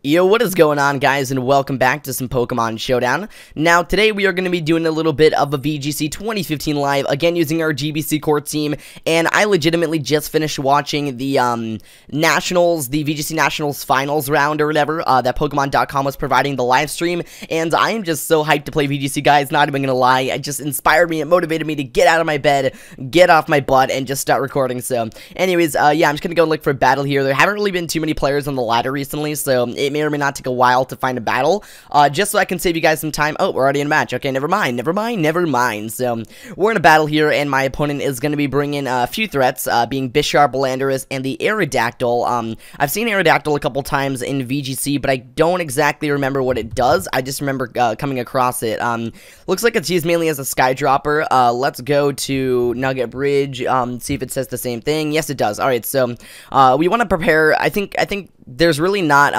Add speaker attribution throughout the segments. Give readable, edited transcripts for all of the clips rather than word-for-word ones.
Speaker 1: Yo, what is going on, guys, and welcome back to some Pokemon Showdown. Now, today we are going to be doing a little bit of a VGC 2015 live, again using our GBC core team, and I legitimately just finished watching the Nationals, the VGC Nationals finals round or whatever, that Pokemon.com was providing the live stream, and I am just so hyped to play VGC, guys, not even gonna lie. It just inspired me, it motivated me to get out of my bed, get off my butt, and just start recording. So, anyways, yeah, I'm just gonna go look for a battle here. There haven't really been too many players on the ladder recently, so it may or may not take a while to find a battle, just so I can save you guys some time. Oh, we're already in a match. Okay, never mind. So, we're in a battle here, and my opponent is going to be bringing a few threats, being Bish, Landorus, and the Aerodactyl. I've seen Aerodactyl a couple times in VGC, but I don't exactly remember what it does. I just remember coming across it. Looks like it's used mainly as a Skydropper. Let's go to Nugget Bridge, see if it says the same thing. Yes, it does. Alright, so, we want to prepare. I think there's really not,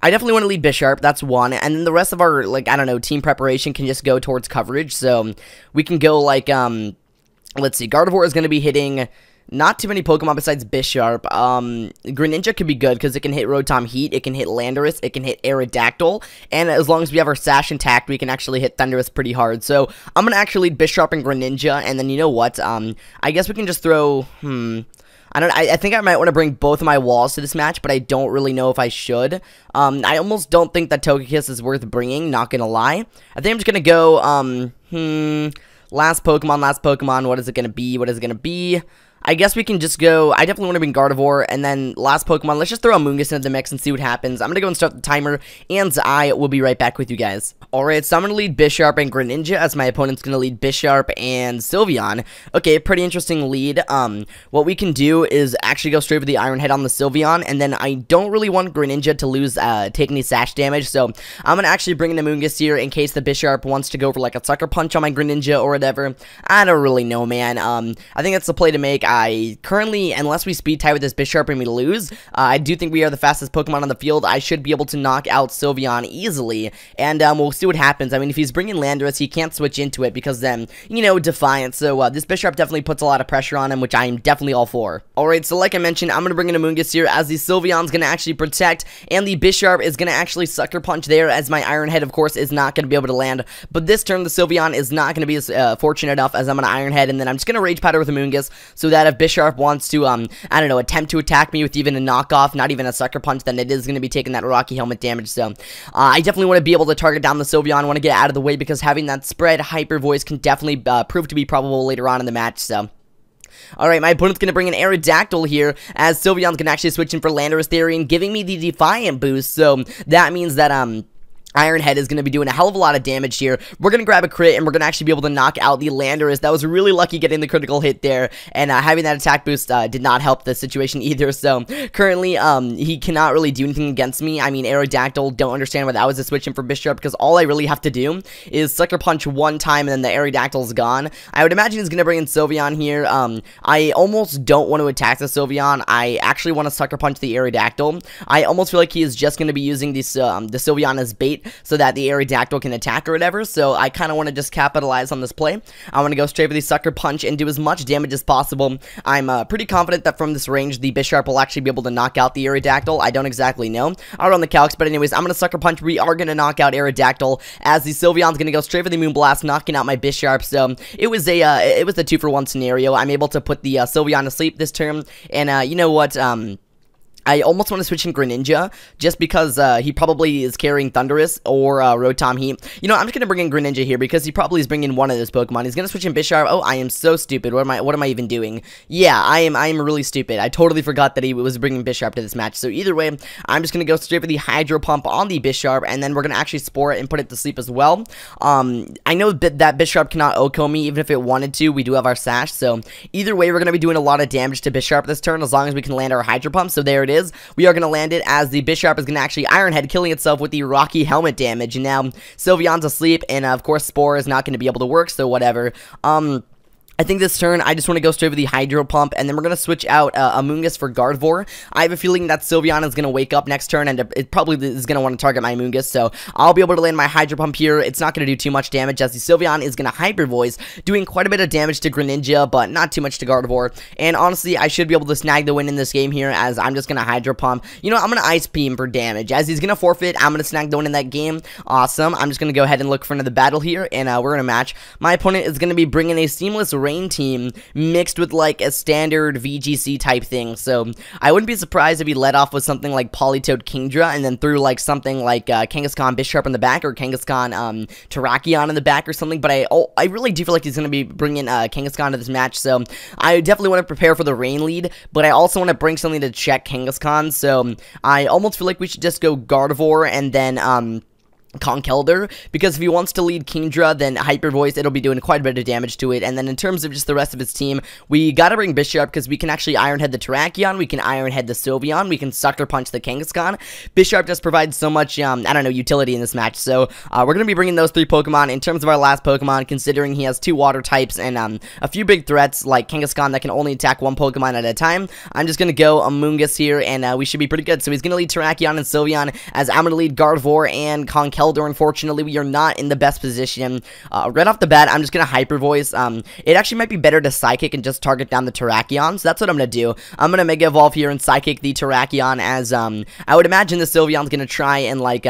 Speaker 1: I definitely want to lead Bisharp, that's one, and then the rest of our, like, I don't know, team preparation can just go towards coverage, so we can go, like, let's see, Gardevoir is going to be hitting not too many Pokemon besides Bisharp. Greninja could be good, because it can hit Rotom Heat, it can hit Landorus, it can hit Aerodactyl, and as long as we have our Sash intact, we can actually hit Thundurus pretty hard, so I'm going to actually lead Bisharp and Greninja, and then you know what, I guess we can just throw, I think I might want to bring both of my walls to this match, but I don't really know if I should. I almost don't think that Togekiss is worth bringing, not gonna lie. I think I'm just gonna go, last Pokemon, what is it gonna be? I guess we can just go, I definitely want to bring Gardevoir, and then last Pokemon, let's just throw Amoonguss into the mix and see what happens. I'm going to go and start the timer, and I will be right back with you guys. Alright, so I'm going to lead Bisharp and Greninja, as my opponent's going to lead Bisharp and Sylveon. Okay, pretty interesting lead. What we can do is actually go straight for the Iron Head on the Sylveon, and then I don't really want Greninja to lose, take any sash damage, so I'm going to actually bring in Amoonguss here in case the Bisharp wants to go for like a Sucker Punch on my Greninja or whatever. I don't really know, man. I think that's the play to make. I currently, unless we speed tie with this Bisharp and we lose, I do think we are the fastest Pokemon on the field. I should be able to knock out Sylveon easily, and we'll see what happens. I mean, if he's bringing Landorus, he can't switch into it because then, you know, Defiant. So this Bisharp definitely puts a lot of pressure on him, which I am definitely all for. Alright, so like I mentioned, I'm going to bring in Amoonguss here as the Sylveon's going to actually protect, and the Bisharp is going to actually Sucker Punch there, as my Iron Head, of course, is not going to be able to land. But this turn, the Sylveon is not going to be as fortunate enough, as I'm going to Iron Head, and then I'm just going to Rage Powder with Amoonguss, so that if Bisharp wants to, I don't know, attempt to attack me with even a knockoff, not even a Sucker Punch, then it is going to be taking that Rocky Helmet damage, so I definitely want to be able to target down the Sylveon. I want to get out of the way, because having that spread Hyper Voice can definitely prove to be probable later on in the match, so alright, my opponent's going to bring an Aerodactyl here, as Sylveon's going to actually switch in for Landorus Therian, giving me the Defiant boost, so that means that, Iron Head is going to be doing a hell of a lot of damage here. We're going to grab a crit, and we're going to actually be able to knock out the Landorus. That was really lucky getting the critical hit there, and having that attack boost did not help the situation either, so currently, he cannot really do anything against me. I mean, Aerodactyl, don't understand why that was a switch in for Bisharp, because all I really have to do is Sucker Punch one time, and then the Aerodactyl's gone. I would imagine he's going to bring in Sylveon here. I almost don't want to attack the Sylveon. I actually want to Sucker Punch the Aerodactyl. I almost feel like he is just going to be using the Sylveon as bait, so that the Aerodactyl can attack or whatever, so I kind of want to just capitalize on this play. I want to go straight for the Sucker Punch and do as much damage as possible. I'm pretty confident that from this range, the Bisharp will actually be able to knock out the Aerodactyl. I don't exactly know. I'll run the calcs, but anyways, I'm going to Sucker Punch. We are going to knock out Aerodactyl, as the Sylveon's going to go straight for the Moonblast, knocking out my Bisharp, so it was a 2-for-1 scenario. I'm able to put the Sylveon to sleep this turn, and you know what, I almost want to switch in Greninja, just because he probably is carrying Thundurus or Rotom Heat. You know, I'm just going to bring in Greninja here, because he probably is bringing one of those Pokemon. He's going to switch in Bisharp. Oh, I am so stupid. What am I even doing? Yeah, I am really stupid. I totally forgot that he was bringing Bisharp to this match. So either way, I'm just going to go straight for the Hydro Pump on the Bisharp, and then we're going to actually Spore it and put it to sleep as well. I know that Bisharp cannot OHKO me, even if it wanted to. We do have our Sash, so either way, we're going to be doing a lot of damage to Bisharp this turn, as long as we can land our Hydro Pump. So there it is. We are going to land it, as the Bisharp is going to actually Iron Head, killing itself with the Rocky Helmet damage. And now Sylveon's asleep, and of course Spore is not going to be able to work, so whatever. I think this turn, I just want to go straight with the Hydro Pump, and then we're going to switch out Amoonguss for Gardevoir. I have a feeling that Sylveon is going to wake up next turn, and it probably is going to want to target my Amoonguss, so I'll be able to land my Hydro Pump here. It's not going to do too much damage, as the Sylveon is going to Hyper Voice, doing quite a bit of damage to Greninja, but not too much to Gardevoir, and honestly, I should be able to snag the win in this game here, as I'm just going to Hydro Pump. You know, I'm going to Ice Beam for damage. As he's going to forfeit, I'm going to snag the win in that game. Awesome. I'm just going to go ahead and look for another battle here, and we're in a match. My opponent is going to be bringing a Seamless Rain team, mixed with like a standard VGC type thing, so I wouldn't be surprised if he led off with something like Politoed Kingdra and then threw like something like Kangaskhan Bisharp in the back, or Kangaskhan Terrakion in the back or something, but I really do feel like he's going to be bringing Kangaskhan to this match, so I definitely want to prepare for the Rain lead, but I also want to bring something to check Kangaskhan, so I almost feel like we should just go Gardevoir and then Conkeldurr, because if he wants to lead Kingdra, then Hyper Voice, it'll be doing quite a bit of damage to it. And then in terms of just the rest of his team, we gotta bring Bisharp, because we can actually Iron Head the Terrakion, we can Iron Head the Sylveon, we can Sucker Punch the Kangaskhan. Bisharp just provides so much, I don't know, utility in this match, so we're gonna be bringing those 3 Pokemon. In terms of our last Pokemon, considering he has 2 water types and a few big threats, like Kangaskhan that can only attack 1 Pokemon at a time, I'm just gonna go Amoonguss here, and we should be pretty good. So he's gonna lead Terrakion and Sylveon, as I'm gonna lead Gardevoir and Conkeldurr. Unfortunately, we are not in the best position. Right off the bat, I'm just going to Hyper Voice. It actually might be better to Psychic and just target down the Terrakion, so that's what I'm going to do. I'm going to Mega Evolve here and Psychic the Terrakion, as I would imagine the Sylveon's going to try and, like,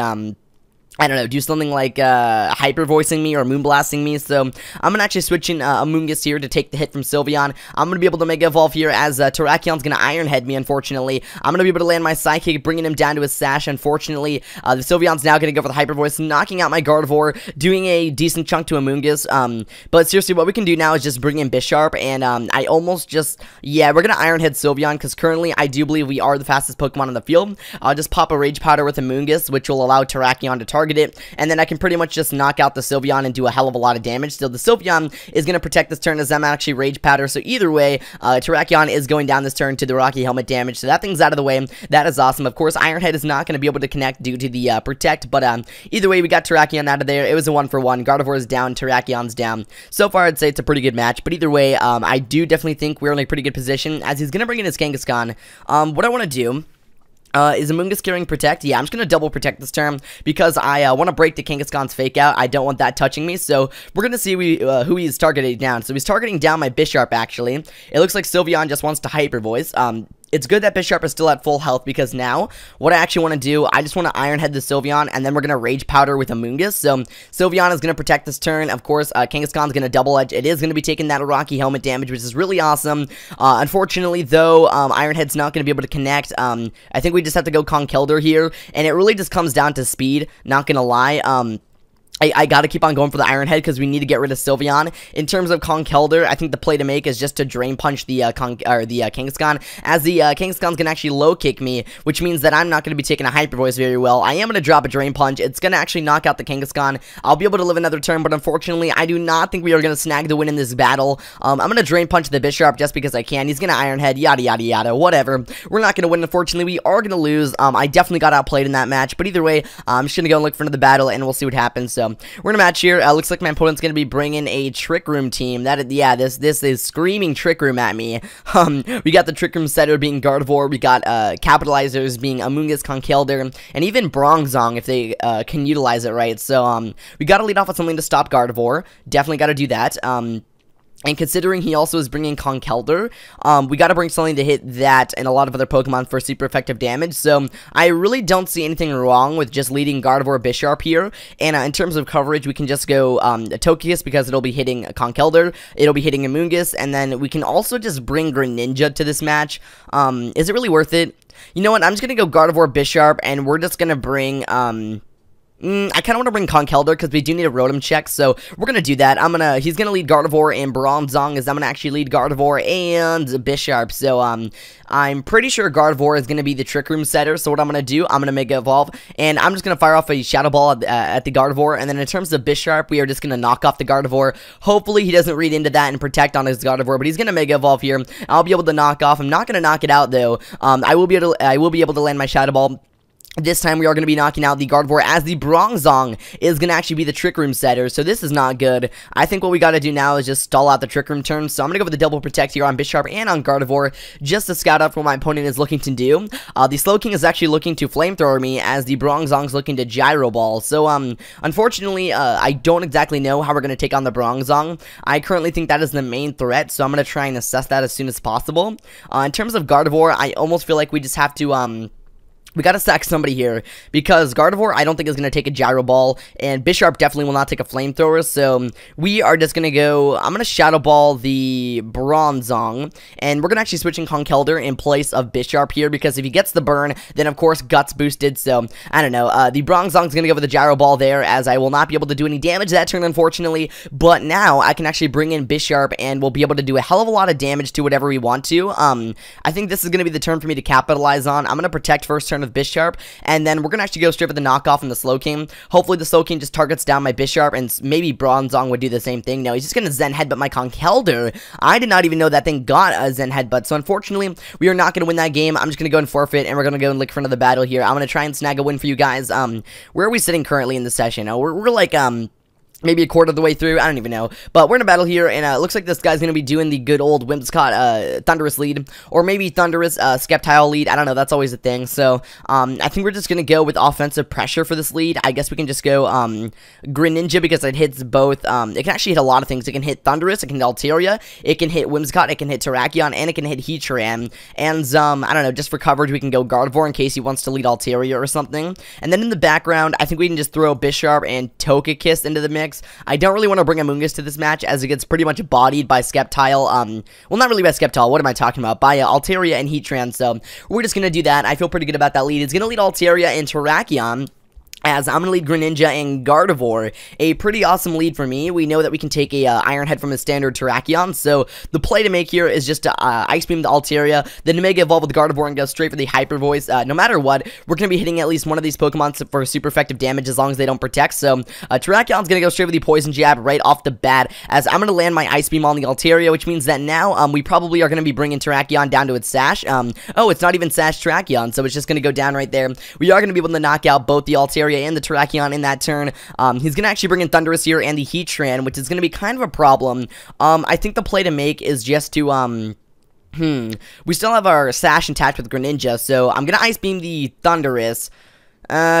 Speaker 1: I don't know, do something like Hyper Voicing me or Moonblasting me, so I'm gonna actually switch in Amoonguss here to take the hit from Sylveon. I'm gonna be able to Mega Evolve here, as Terrakion's gonna Iron Head me, unfortunately. I'm gonna be able to land my Psychic, bringing him down to his Sash. Unfortunately, the Sylveon's now gonna go for the Hyper Voice, knocking out my Gardevoir, doing a decent chunk to Amoonguss. But seriously, what we can do now is just bring in Bisharp, and I almost just, yeah, we're gonna Iron Head Sylveon, because currently I do believe we are the fastest Pokemon on the field. I'll just pop a Rage Powder with Amoonguss, which will allow Terrakion to target it, and then I can pretty much just knock out the Sylveon and do a hell of a lot of damage. So the Sylveon is going to protect this turn, as I'm actually Rage Powder, so either way, Terrakion is going down this turn to the Rocky Helmet damage, so that thing's out of the way. That is awesome. Of course, Iron Head is not going to be able to connect due to the Protect, but either way, we got Terrakion out of there. It was a 1-for-1. Gardevoir is down, Terrakion's down. So far, I'd say it's a pretty good match, but either way, I do definitely think we're in a pretty good position, as he's going to bring in his Kangaskhan. What I want to do is Amoonguss carrying Protect? Yeah, I'm just going to double Protect this turn, because I want to break the Kangaskhan's Fake Out. I don't want that touching me, so we're going to see who he's targeting down. So he's targeting down my Bisharp, actually. It looks like Sylveon just wants to Hyper Voice. It's good that Bisharp is still at full health, because now, what I actually want to do, I just want to Iron Head the Sylveon, and then we're going to Rage Powder with Amoonguss. So Sylveon is going to protect this turn. Of course, Kangaskhan's going to Double Edge. It is going to be taking that Rocky Helmet damage, which is really awesome. Unfortunately, though, Iron Head's not going to be able to connect. I think we just have to go Conkeldurr here, and it really just comes down to speed, not going to lie. I gotta keep on going for the Iron Head, because we need to get rid of Sylveon. In terms of Conkeldurr, I think the play to make is just to Drain Punch the Kangaskhan, as the Kangaskhan's gonna actually low kick me, which means that I'm not gonna be taking a Hyper Voice very well. I am gonna drop a Drain Punch. It's gonna actually knock out the Kangaskhan. I'll be able to live another turn, but unfortunately, I do not think we are gonna snag the win in this battle. I'm gonna Drain Punch the Bisharp just because I can. He's gonna Iron Head, yada yada yada, whatever. We're not gonna win, unfortunately. We are gonna lose. I definitely got outplayed in that match, but either way, I'm just gonna go and look for another battle, and we'll see what happens. So we're in a match here. Looks like my opponent's gonna be bringing a Trick Room team. Yeah, this is screaming Trick Room at me. We got the Trick Room setter being Gardevoir. We got capitalizers being Amoonguss, Conkeldurr, and even Bronzong if they can utilize it right. So we gotta lead off with something to stop Gardevoir. Definitely gotta do that. And considering he also is bringing Conkeldurr, we gotta bring something to hit that and a lot of other Pokemon for super effective damage, so I really don't see anything wrong with just leading Gardevoir Bisharp here, and in terms of coverage, we can just go Togekiss, because it'll be hitting Conkeldurr, it'll be hitting Amoonguss, and then we can also just bring Greninja to this match. Is it really worth it? You know what, I'm just gonna go Gardevoir Bisharp, and we're just gonna bring, I kind of want to bring Conkeldurr, because we do need a Rotom check, so we're going to do that. He's going to lead Gardevoir and Bronzong, as I'm going to actually lead Gardevoir and Bisharp, so, I'm pretty sure Gardevoir is going to be the Trick Room setter, so what I'm going to do, I'm going to Mega Evolve, and I'm just going to fire off a Shadow Ball at the Gardevoir, and then in terms of Bisharp, we are just going to knock off the Gardevoir. Hopefully, he doesn't read into that and protect on his Gardevoir, but he's going to Mega Evolve here. I'll be able to knock off. I'm not going to knock it out, though. I will be able to land my Shadow Ball. This time we are going to be knocking out the Gardevoir as the Bronzong is going to actually be the Trick Room setter, so this is not good. I think what we got to do now is just stall out the Trick Room turn, so I'm going to go with the Double Protect here on Bisharp and on Gardevoir just to scout out what my opponent is looking to do. The Slowking is actually looking to Flamethrower me as the Bronzong is looking to Gyro Ball, so unfortunately I don't exactly know how we're going to take on the Bronzong. I currently think that is the main threat, so I'm going to try and assess that as soon as possible. In terms of Gardevoir, I almost feel like we just have to we gotta sack somebody here, because Gardevoir I don't think is gonna take a Gyro Ball, and Bisharp definitely will not take a Flamethrower, so we are just gonna go, I'm gonna Shadow Ball the Bronzong, and we're gonna actually switch in Conkeldurr in place of Bisharp here, because if he gets the burn, then of course Guts boosted, so I don't know, the Bronzong's gonna go with the Gyro Ball there, as I will not be able to do any damage that turn unfortunately, but now I can actually bring in Bisharp, and we'll be able to do a hell of a lot of damage to whatever we want to. I think this is gonna be the turn for me to capitalize on. I'm gonna protect first turn of Bisharp, and then we're gonna actually go straight for the knockoff and the Slowking. Hopefully the Slowking just targets down my Bisharp, and maybe Bronzong would do the same thing. No, he's just gonna Zen Headbutt my Conkeldurr. I did not even know that thing got a Zen Headbutt, so unfortunately we are not gonna win that game. I'm just gonna go and forfeit, and we're gonna go and look for another battle here. I'm gonna try and snag a win for you guys. Where are we sitting currently in the session? We're like maybe a quarter of the way through, I don't even know, but we're in a battle here, and it looks like this guy's gonna be doing the good old Whimsicott, Thundurus lead, or maybe Thundurus, Sceptile lead, I don't know, that's always a thing, so, I think we're just gonna go with offensive pressure for this lead. I guess we can just go, Greninja, because it hits both, it can actually hit a lot of things. It can hit Thundurus, it can hit Altaria, it can hit Whimsicott, it can hit Terrakion, and it can hit Heatran, and, I don't know, just for coverage, we can go Gardevoir in case he wants to lead Altaria or something, and then in the background, I think we can just throw Bisharp and Togekiss into the mix. I don't really want to bring Amoonguss to this match, as it gets pretty much bodied by Sceptile, well, not really by Sceptile, what am I talking about, by Altaria and Heatran, so we're just gonna do that. I feel pretty good about that lead. It's gonna lead Altaria and Terrakion, as I'm going to lead Greninja and Gardevoir. A pretty awesome lead for me. We know that we can take a Iron Head from a standard Terrakion, so the play to make here is just to Ice Beam the Altaria, then to Mega Evolve with Gardevoir and go straight for the Hyper Voice. No matter what, we're going to be hitting at least one of these Pokemon for super effective damage as long as they don't protect, so Terrakion's going to go straight for the Poison Jab right off the bat, as I'm going to land my Ice Beam on the Altaria, which means that now we probably are going to be bringing Terrakion down to its Sash. Oh, it's not even Sash Terrakion, so it's just going to go down right there. We are going to be able to knock out both the Altaria and the Terrakion in that turn. He's going to actually bring in Thundurus here and the Heatran, which is going to be kind of a problem. I think the play to make is just to, we still have our Sash intact with Greninja, so I'm going to Ice Beam the Thundurus,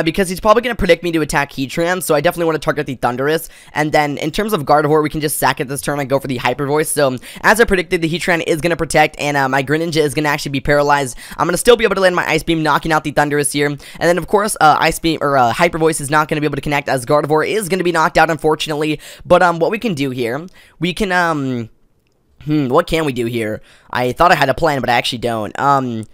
Speaker 1: because he's probably going to predict me to attack Heatran, so I definitely want to target the Thundurus, and then in terms of Gardevoir, we can just sack it this turn and go for the Hyper Voice, so as I predicted, the Heatran is going to protect, and my Greninja is going to actually be paralyzed. I'm going to still be able to land my Ice Beam, knocking out the Thundurus here, and then of course, Ice Beam, or Hyper Voice is not going to be able to connect, as Gardevoir is going to be knocked out, unfortunately, but what we can do here, we can, what can we do here? I thought I had a plan, but I actually don't.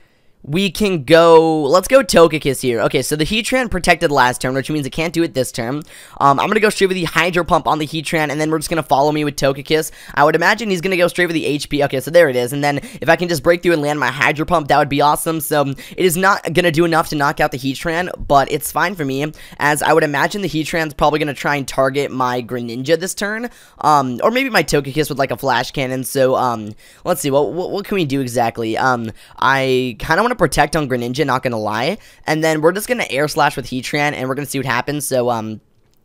Speaker 1: We can go, let's go Togekiss here. Okay, so the Heatran protected last turn, which means it can't do it this turn. I'm going to go straight with the Hydro Pump on the Heatran, and then we're just going to follow me with Togekiss. I would imagine he's going to go straight with the HP. Okay, so there it is. And then if I can just break through and land my Hydro Pump, that would be awesome. So it is not going to do enough to knock out the Heatran, but it's fine for me, as I would imagine the Heatran's probably going to try and target my Greninja this turn, or maybe my Togekiss with like a Flash Cannon. So let's see, what can we do exactly? I kind of want to protect on Greninja, not gonna lie, and then we're just gonna Air Slash with Heatran, and we're gonna see what happens. So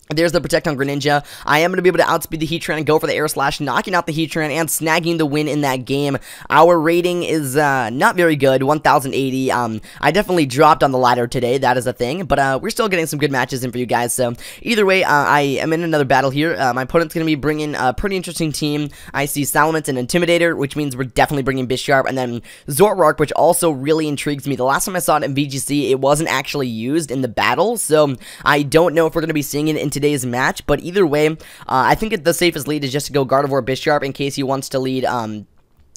Speaker 1: there's the Protect on Greninja. I am going to be able to outspeed the Heatran and go for the Air Slash, knocking out the Heatran and snagging the win in that game. Our rating is not very good, 1080. I definitely dropped on the ladder today, that is a thing, but we're still getting some good matches in for you guys. So either way, I am in another battle here. My opponent's going to be bringing a pretty interesting team. I see Salamence and Intimidator, which means we're definitely bringing Bisharp, and then Zoroark, which also really intrigues me. The last time I saw it in VGC, it wasn't actually used in the battle, so I don't know if we're going to be seeing it in today's match, but either way, I think the safest lead is just to go Gardevoir Bisharp in case he wants to lead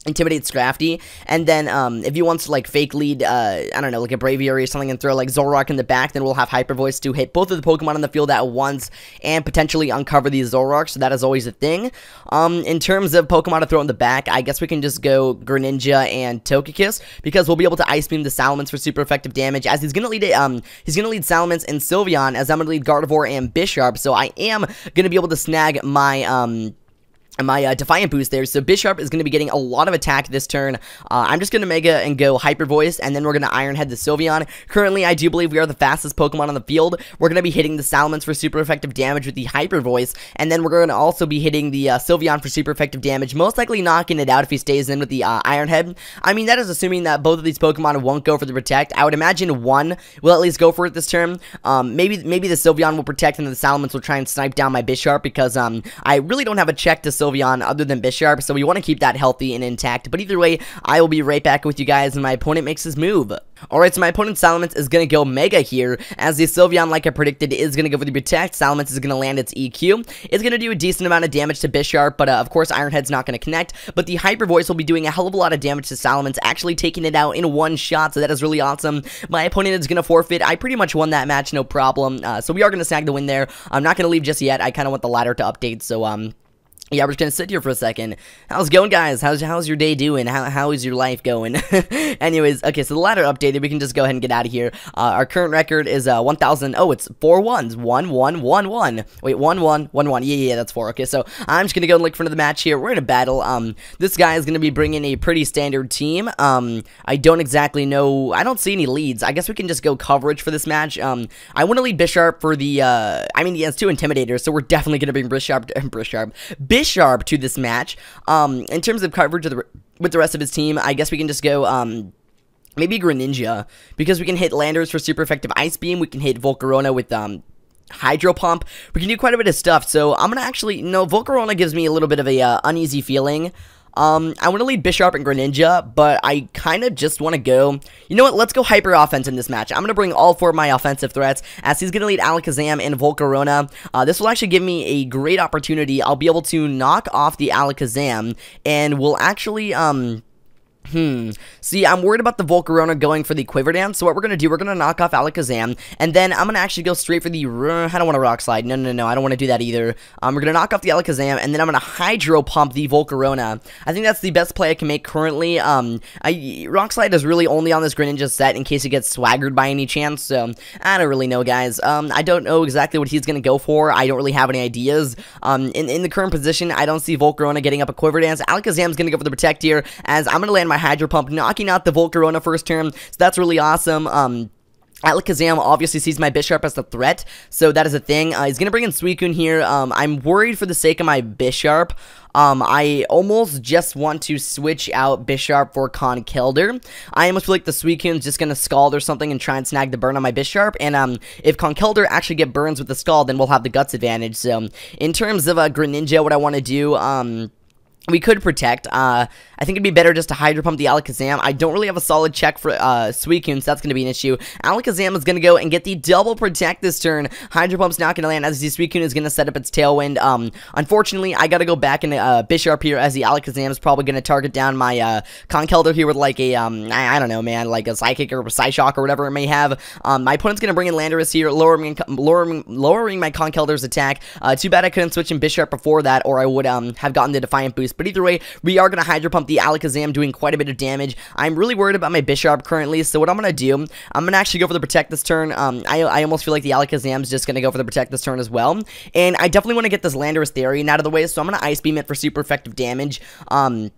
Speaker 1: Intimidate Scrafty, and then if he wants to like fake lead, I don't know, like a Braviary or something, and throw like Zoroark in the back, then we'll have Hyper Voice to hit both of the Pokemon on the field at once and potentially uncover these Zoroarks, so that is always a thing. In terms of Pokemon to throw in the back, I guess we can just go Greninja and Togekiss, because we'll be able to Ice Beam the Salamence for super effective damage, as he's gonna lead Salamence and Sylveon, as I'm gonna lead Gardevoir and Bisharp, so I am gonna be able to snag my my Defiant boost there, so Bisharp is going to be getting a lot of attack this turn. I'm just going to Mega and go Hyper Voice, and then we're going to Iron Head the Sylveon. Currently, I do believe we are the fastest Pokemon on the field. We're going to be hitting the Salamence for super effective damage with the Hyper Voice, and then we're going to also be hitting the Sylveon for super effective damage, most likely knocking it out if he stays in with the Iron Head. I mean, that is assuming that both of these Pokemon won't go for the Protect. I would imagine one will at least go for it this turn. Maybe the Sylveon will Protect, and the Salamence will try and snipe down my Bisharp, because I really don't have a check to Sylveon other than Bisharp, so we want to keep that healthy and intact. But either way, I will be right back with you guys when my opponent makes his move. Alright, so my opponent's Salamence is going to go Mega here, as the Sylveon, like I predicted, is going to go for the Protect. Salamence is going to land its EQ. It's going to do a decent amount of damage to Bisharp, but of course Iron Head's not going to connect, but the Hyper Voice will be doing a hell of a lot of damage to Salamence, actually taking it out in one shot, so that is really awesome. My opponent is going to forfeit. I pretty much won that match, no problem, so we are going to snag the win there. I'm not going to leave just yet. I kind of want the ladder to update, so yeah, we're just gonna sit here for a second. How's it going, guys? How's your day doing? How is your life going? Anyways, okay, so the ladder updated. We can just go ahead and get out of here. Our current record is 1,000. Oh, it's 4 1s. 1 1 1 1. Wait, 1 1 1 1. Yeah, that's 4. Okay, so I'm just gonna go and look for the match here. We're in a battle. This guy is gonna be bringing a pretty standard team. I don't exactly know. I don't see any leads. I guess we can just go coverage for this match. I want to lead Bisharp for the. I mean, he has 2 Intimidators, so we're definitely gonna bring Bisharp to this match. In terms of coverage with the rest of his team, I guess we can just go, maybe Greninja, because we can hit Landers for super effective Ice Beam, we can hit Volcarona with, Hydro Pump, we can do quite a bit of stuff, so I'm gonna actually, no, Volcarona gives me a little bit of a, uneasy feeling. I want to lead Bisharp and Greninja, but I kind of just want to go, you know what, let's go Hyper Offense in this match. I'm going to bring all 4 of my offensive threats, as he's going to lead Alakazam and Volcarona. This will actually give me a great opportunity. I'll be able to knock off the Alakazam, and we'll actually, see, I'm worried about the Volcarona going for the Quiver Dance, so what we're going to do, we're going to knock off Alakazam, and then I'm going to actually go straight for the, I don't want to Rock Slide, no, I don't want to do that either. We're going to knock off the Alakazam, and then I'm going to Hydro Pump the Volcarona. I think that's the best play I can make currently. Rock Slide is really only on this Greninja set in case he gets swaggered by any chance, so I don't really know, guys. I don't know exactly what he's going to go for. I don't really have any ideas. In the current position, I don't see Volcarona getting up a Quiver Dance. Alakazam's going to go for the Protect here, as I'm going to land my Hydro Pump, knocking out the Volcarona first turn, so that's really awesome. Alakazam obviously sees my Bisharp as a threat, so that is a thing. He's going to bring in Suicune here. I'm worried for the sake of my Bisharp. I almost just want to switch out Bisharp for Conkeldurr. I almost feel like the Suicune's just going to Scald or something and try and snag the burn on my Bisharp, and if Conkeldurr actually get burns with the Scald, then we'll have the Guts advantage. So in terms of Greninja, what I want to do, we could Protect. I think it'd be better just to Hydro Pump the Alakazam. I don't really have a solid check for Suicune, so that's going to be an issue. Alakazam is going to go and get the double Protect this turn. Hydro Pump's not going to land, as the Suicune is going to set up its Tailwind. Unfortunately, I got to go back into Bisharp here, as the Alakazam is probably going to target down my Conkeldurr here with like a, I don't know, man, like a Psychic or a Psyshock or whatever it may have. My opponent's going to bring in Landorus here, lowering my Conkeldurr's attack. Too bad I couldn't switch in Bisharp before that, or I would have gotten the Defiant boost. But either way, we are going to Hydro Pump the Alakazam, doing quite a bit of damage. I'm really worried about my Bisharp currently, so what I'm going to do, I'm going to actually go for the Protect this turn. I almost feel like the Alakazam's just going to go for the Protect this turn as well. And I definitely want to get this Landorus Therian out of the way, so I'm going to Ice Beam it for super effective damage. No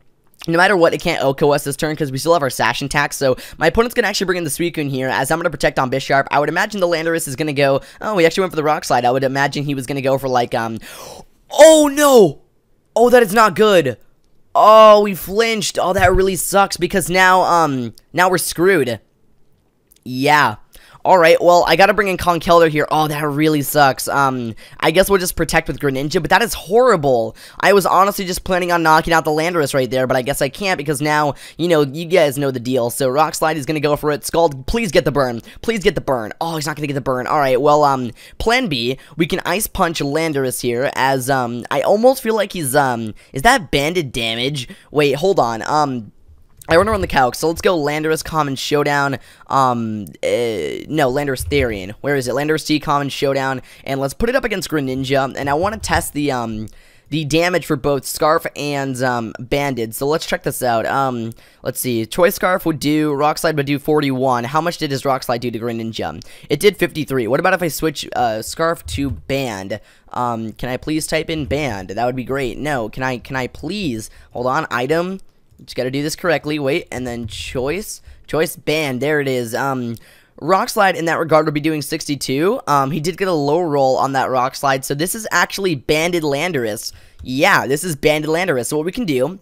Speaker 1: matter what, it can't OHKO us this turn because we still have our Sash intact, so my opponent's going to actually bring in the Suicune here, as I'm going to Protect on Bisharp. I would imagine the Landorus is going to go, oh, we actually went for the Rock Slide. I would imagine he was going to go for like, oh no! Oh, that is not good. Oh, we flinched. Oh, that really sucks because now we're screwed. Yeah. Alright, well, I gotta bring in Conkeldurr here. Oh, that really sucks. I guess we'll just Protect with Greninja, but that is horrible. I was honestly just planning on knocking out the Landorus right there, but I guess I can't because now, you know, you guys know the deal. So Rock Slide is gonna go for it. Scald, please get the burn. Please get the burn. Oh, he's not gonna get the burn. Alright, well, plan B, we can Ice Punch Landorus here, as, I almost feel like he's, is that banded damage? Wait, hold on, I want to run the calc, so let's go Landorus Common Showdown, no, Landorus Therian, where is it, Landorus T Common Showdown, and let's put it up against Greninja, and I want to test the, the damage for both Scarf and Banded. So let's check this out. Let's see. Choice Scarf would do, Rock Slide would do 41. How much did his Rock Slide do to Greninja? It did 53. What about if I switch Scarf to Band? Can I please type in Band? That would be great. No, can I please? Hold on, item. Just gotta do this correctly. Wait, and then choice Band. There it is. Rock Slide in that regard would be doing 62. He did get a low roll on that Rock Slide, so this is actually Banded Landorus. Yeah, this is Banded Landorus. So what we can do,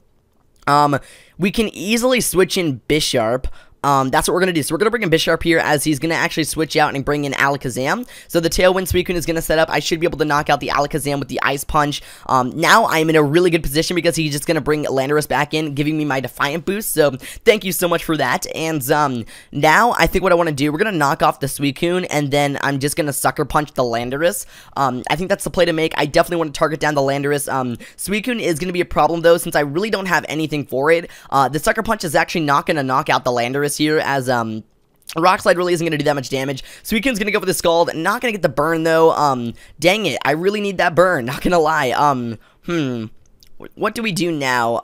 Speaker 1: we can easily switch in Bisharp. That's what we're going to do. So we're going to bring in Bisharp here as he's going to actually switch out and bring in Alakazam. So the Tailwind Suicune is going to set up. I should be able to knock out the Alakazam with the Ice Punch. Now I'm in a really good position because he's just going to bring Landorus back in, giving me my Defiant boost. So thank you so much for that. And now I think what I want to do, we're going to knock off the Suicune, and then I'm just going to Sucker Punch the Landorus. I think that's the play to make. I definitely want to target down the Landorus. Suicune is going to be a problem, though, since I really don't have anything for it. The Sucker Punch is actually not going to knock out the Landorus here, as Rock Slide really isn't going to do that much damage. Suicune's going to go for the Scald. Not going to get the burn, though. Dang it. I really need that burn. Not going to lie. What do we do now?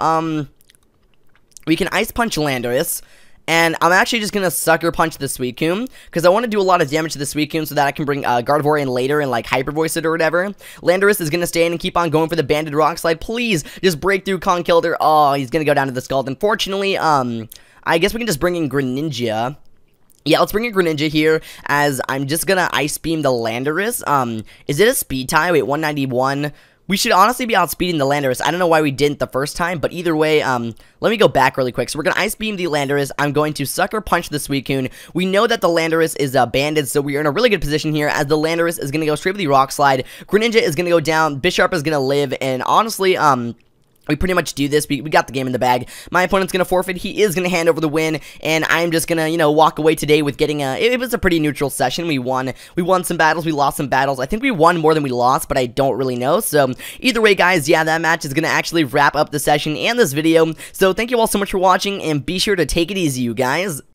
Speaker 1: We can Ice Punch Landorus. And I'm actually just going to Sucker Punch the Suicune, because I want to do a lot of damage to the Suicune so that I can bring Gardevoir in later and, like, Hyper Voice it or whatever. Landorus is going to stay in and keep on going for the Banded Rock Slide. Please, just break through Conkeldurr. Oh, he's going to go down to the Scald. Unfortunately, I guess we can just bring in Greninja. Yeah, let's bring in Greninja here, as I'm just gonna Ice Beam the Landorus. Is it a speed tie? Wait, 191. We should honestly be outspeeding the Landorus. I don't know why we didn't the first time, but either way, let me go back really quick. So we're gonna Ice Beam the Landorus. I'm going to Sucker Punch the Suicune. We know that the Landorus is banded, so we are in a really good position here, as the Landorus is gonna go straight with the Rock Slide. Greninja is gonna go down. Bisharp is gonna live, and honestly, we pretty much do this. We got the game in the bag. My opponent's going to forfeit. He is going to hand over the win, and I'm just going to, you know, walk away today with getting a... It was a pretty neutral session. We won some battles. We lost some battles. I think we won more than we lost, but I don't really know. So, either way, guys, yeah, that match is going to actually wrap up the session and this video. So, thank you all so much for watching, and be sure to take it easy, you guys.